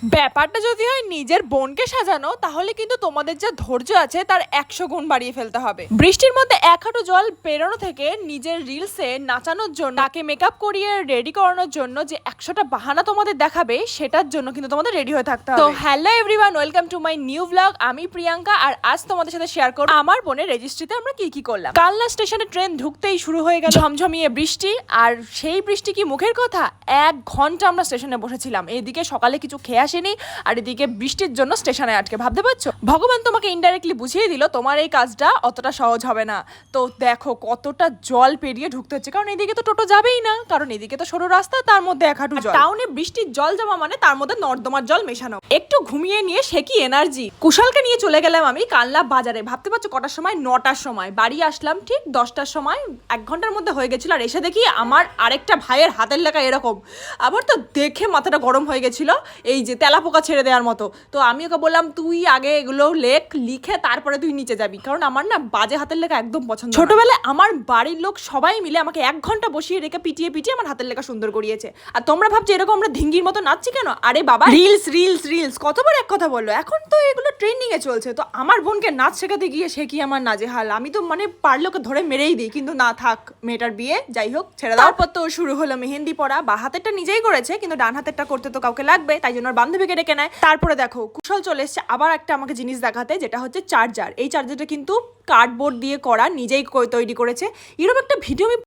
ব্যাপারটা যদি হয় নিজের বোনকে সাজানো, তাহলে কিন্তু তোমাদের যা ধৈর্য আছে তার 100 গুণ বাড়িয়ে ফেলতে হবে। বৃষ্টির মধ্যে এক হাঁটু জল পেরোনো থেকে নিজের রিলসে নাচানোর জন্য, তাকে মেকআপ করিয়ে রেডি করানোর জন্য যে 100টা বাহানা তোমাদের দেখাবে, সেটার জন্য কিন্তু তোমাদের রেডি হয়ে থাকতে হবে। তো hello everyone, welcome to my new blog. আমি প্রিয়াঙ্কা, আর আজ তোমাদের সাথে শেয়ার করব আমার বোনের রেজিস্ট্রিতে আমরা কি কি করলাম। কালনা স্টেশনে ট্রেন ঢুকতেই শুরু হয়ে গেল ঝমঝমিয়ে বৃষ্টি, আর সেই বৃষ্টি কি মুখের কথা। 1 ঘন্টা আমরা স্টেশনে বসেছিলাম, এদিকে সকালে কিছু খেয়ে আসেনি, আর এদিকে বৃষ্টির জন্য স্টেশনে আটকে। ভাবতে পারছো, ভগবান তোমাকে ইনডাইরেক্টলি বুঝিয়ে দিল তোমার এই কাজটা অতটা সহজ হবে না। তো দেখো কতটা জল পেরিয়ে ঢুকতে হচ্ছে, কারণ এদিকে তো টোটো যাবেই না, কারণ এদিকে তো সরু রাস্তা, তার মধ্যে এক হাঁটু জল। টাউনে বৃষ্টির জল জমা মানে তার মধ্যে নর্দমার জল মেশানো। একটু ঘুমিয়ে নিয়ে সে কি এনার্জি। কুশালকে নিয়ে চলে গেলাম আমি কালনা বাজারে। ভাবতে পারছো কটার সময়? 9টার সময়। বাড়ি আসলাম ঠিক 10টার সময়। 1 ঘন্টার মধ্যে হয়ে গেছিল। আর এসে দেখি আমার আরেকটা ভাইয়ের হাতের লেখা এরকম। আবার তো দেখে মাথাটা গরম হয়ে গেছিল, এই যে তেলাপোকা ছেড়ে দেওয়ার মতো। তো আমি ওকে বললাম, তুই আগে এগুলো লিখে তারপরে তুই নিচে যাবি, কারণ আমার না বাজে হাতের লেখা একদম পছন্দ। ছোটবেলায় আমার বাড়ির লোক সবাই মিলে আমাকে 1 ঘন্টা বসিয়ে রেখে পিটিয়ে পিটিয়ে আমার হাতের লেখা সুন্দর করিয়েছে। আর তোমরা ভাবছো এরকম আমরা ধিঙ্গির মতো নাচছি কেন? আরে বাবা, রিলস রিলস রিলস কতবার এক কথা বললো, এখন তো এগুলো ট্রেন্ডিং এ চলছে। তো আমার বোনকে নাচ শেখাতে গিয়ে সে কি আমার নাজেহাল। আমি তো মানে পারলে ওকে ধরে মেরেই দিই, কিন্তু না, থাক, মেয়েটার বিয়ে, যাই হোক, ছেড়ে দাও। তারপর তো শুরু হলো মেহেন্দি পড়া। বা হাতেরটা নিজেই করেছে, কিন্তু ডান হাতেরটা করতে তো কাউকে লাগবে, তাই জন্য ওর বান্ধবীকে ডেকে নেয়। তারপরে দেখো কুশল চলে এসছে আবার একটা আমাকে জিনিস দেখাতে, যেটা হচ্ছে চার্জার। এই চার্জারটা কিন্তু কার্ডবোর্ড দিয়ে করা, নিজেই তৈরি করেছে। এরকম একটা ভিডিও আমি